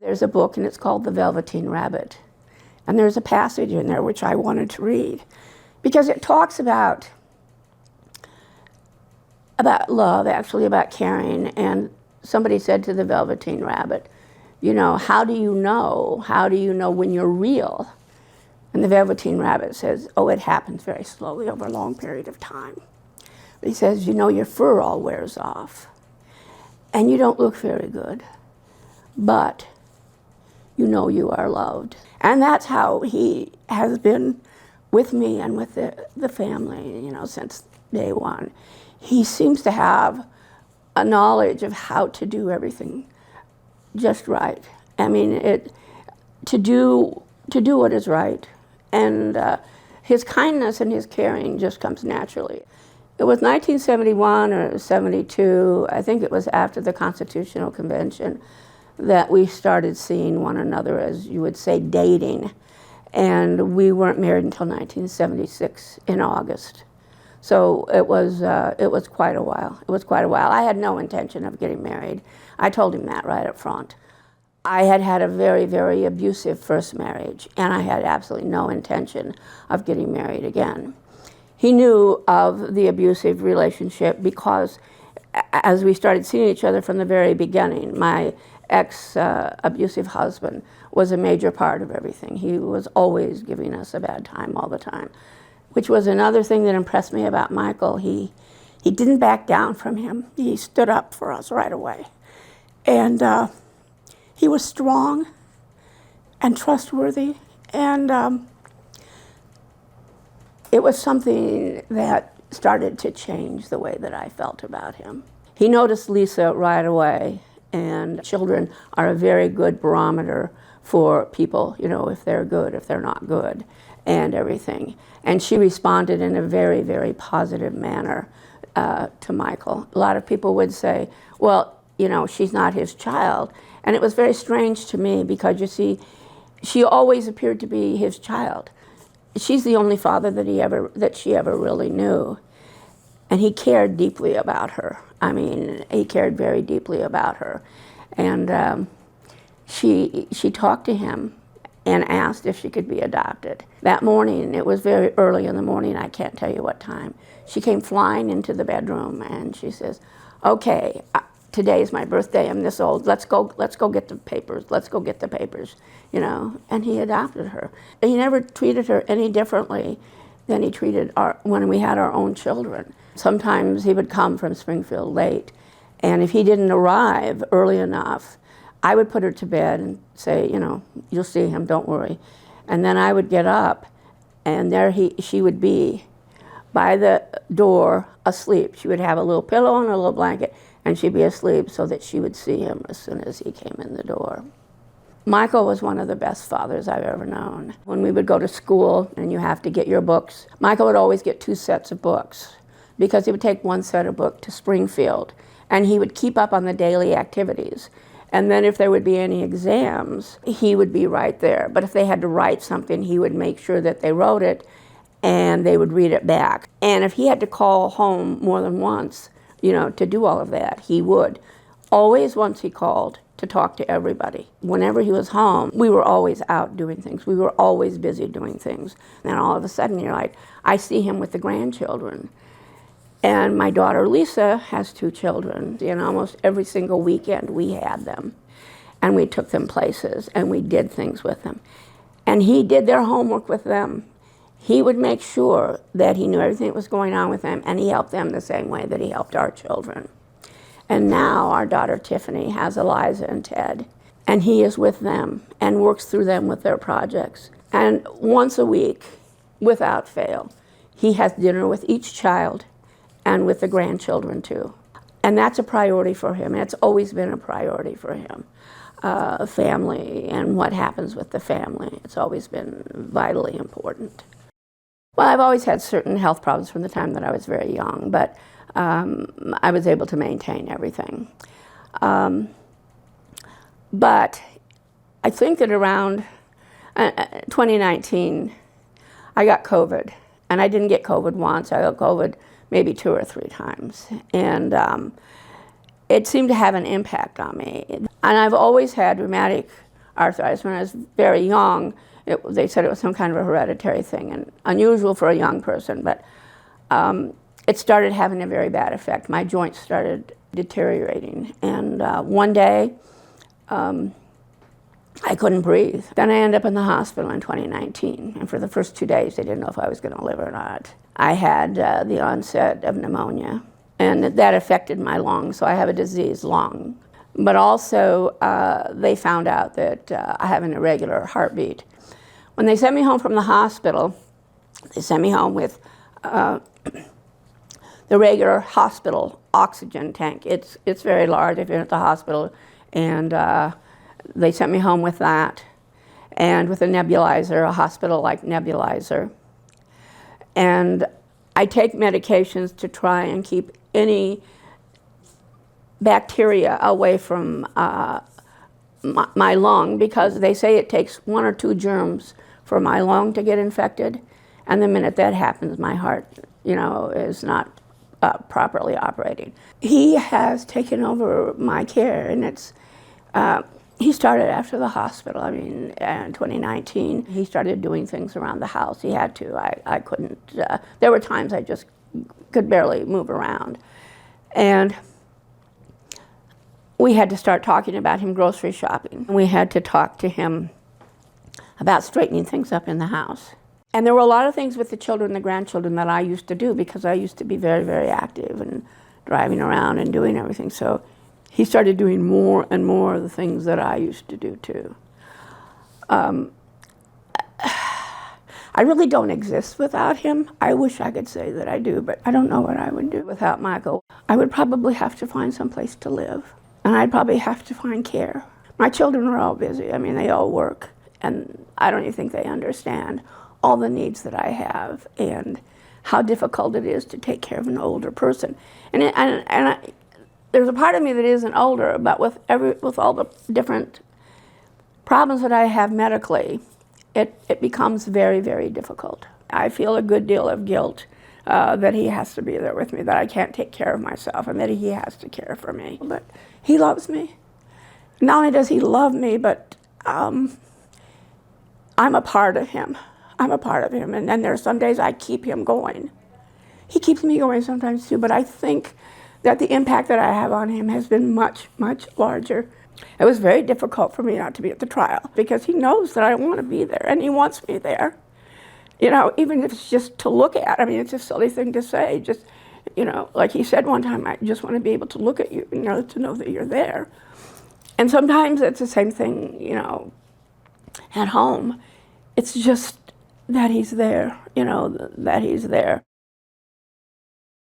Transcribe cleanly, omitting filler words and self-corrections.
There's a book, and it's called The Velveteen Rabbit. And there's a passage in there which I wanted to read, because it talks about love, actually, about caring. And somebody said to the Velveteen Rabbit, you know, how do you know? How do you know when you're real? And the Velveteen Rabbit says, oh, it happens very slowly over a long period of time. But he says, you know, your fur all wears off, and you don't look very good, but you know you are loved. And that's how he has been with me and with the family, you know, since day one. He seems to have a knowledge of how to do everything just right. I mean, to do what is right. And his kindness and his caring just comes naturally. It was 1971 or 72, I think it was after the Constitutional Convention, that we started seeing one another, as you would say, dating. And we weren't married until 1976 in August. So it was quite a while. It was quite a while. I had no intention of getting married. I told him that right up front. I had had a very, very abusive first marriage, and I had absolutely no intention of getting married again. He knew of the abusive relationship because as we started seeing each other from the very beginning, my ex-abusive husband was a major part of everything. He was always giving us a bad time all the time, which was another thing that impressed me about Michael. He didn't back down from him. He stood up for us right away. And he was strong and trustworthy, and it was something that started to change the way that I felt about him. He noticed Lisa right away, and children are a very good barometer for people, you know, if they're good, if they're not good, and everything. And she responded in a very, very positive manner to Michael. A lot of people would say, well, you know, she's not his child. And it was very strange to me because, you see, she always appeared to be his child. She's the only father that she ever really knew. And he cared deeply about her. I mean, he cared very deeply about her. And she talked to him and asked if she could be adopted. That morning, it was very early in the morning, I can't tell you what time, she came flying into the bedroom and she says, okay, today's my birthday, I'm this old, let's go get the papers, you know. And he adopted her. And he never treated her any differently than he treated when we had our own children. Sometimes he would come from Springfield late, and if he didn't arrive early enough, I would put her to bed and say, you know, you'll see him, don't worry. And then I would get up, and there she would be by the door asleep. She would have a little pillow and a little blanket, and she'd be asleep so that she would see him as soon as he came in the door. Michael was one of the best fathers I've ever known. When we would go to school and you have to get your books, Michael would always get 2 sets of books because he would take 1 set of books to Springfield, and he would keep up on the daily activities. And then if there would be any exams, he would be right there. But if they had to write something, he would make sure that they wrote it and they would read it back. And if he had to call home more than once, you know, to do all of that, he would. Always once he called to talk to everybody. Whenever he was home, we were always out doing things. We were always busy doing things. And all of a sudden, you're like, I see him with the grandchildren. And my daughter Lisa has 2 children, and almost every single weekend we had them. And we took them places, and we did things with them. And he did their homework with them. He would make sure that he knew everything that was going on with them, and he helped them the same way that he helped our children. And now our daughter Tiffany has Eliza and Ted, and he is with them and works through them with their projects. And once a week, without fail, he has dinner with each child and with the grandchildren too. And that's a priority for him. It's always been a priority for him. Family and what happens with the family. It's always been vitally important. Well, I've always had certain health problems from the time that I was very young, but I was able to maintain everything. But I think that around 2019, I got COVID. And I didn't get COVID once. I got COVID maybe 2 or 3 times. And it seemed to have an impact on me. And I've always had rheumatic arthritis. When I was very young, they said it was some kind of a hereditary thing, and unusual for a young person, but it started having a very bad effect. My joints started deteriorating, and one day I couldn't breathe. Then I ended up in the hospital in 2019, and for the first 2 days they didn't know if I was going to live or not. I had the onset of pneumonia, and that affected my lungs, so I have a diseased lung. But also they found out that I have an irregular heartbeat. When they sent me home from the hospital, they sent me home with the regular hospital oxygen tank. It's very large if you're at the hospital, and they sent me home with that, and with a nebulizer, a hospital-like nebulizer. And I take medications to try and keep any bacteria away from my lung, because they say it takes 1 or 2 germs for my lung to get infected, and the minute that happens, my heart, is not properly operating. He has taken over my care, and he started after the hospital. I mean, in 2019, he started doing things around the house. He had to. I couldn't. There were times I just could barely move around. And we had to start talking about him grocery shopping. We had to talk to him about straightening things up in the house. And there were a lot of things with the children and the grandchildren that I used to do, because I used to be very, very active and driving around and doing everything. So he started doing more and more of the things that I used to do too. I really don't exist without him. I wish I could say that I do, but I don't know what I would do without Michael. I would probably have to find some place to live, and I'd probably have to find care. My children are all busy. I mean, they all work, and I don't even think they understand all the needs that I have and how difficult it is to take care of an older person. There's a part of me that isn't older, but with all the different problems that I have medically, it becomes very, very difficult. I feel a good deal of guilt that he has to be there with me, that I can't take care of myself, and that he has to care for me. But he loves me. Not only does he love me, but I'm a part of him. I'm a part of him, and then there are some days I keep him going. He keeps me going sometimes too, but I think that the impact that I have on him has been much, much larger. It was very difficult for me not to be at the trial, because he knows that I want to be there, and he wants me there. Even if it's just to look at. I mean, it's a silly thing to say. Just, like he said one time, I just want to be able to look at you, to know that you're there. And sometimes it's the same thing, at home. It's just that he's there, that he's there.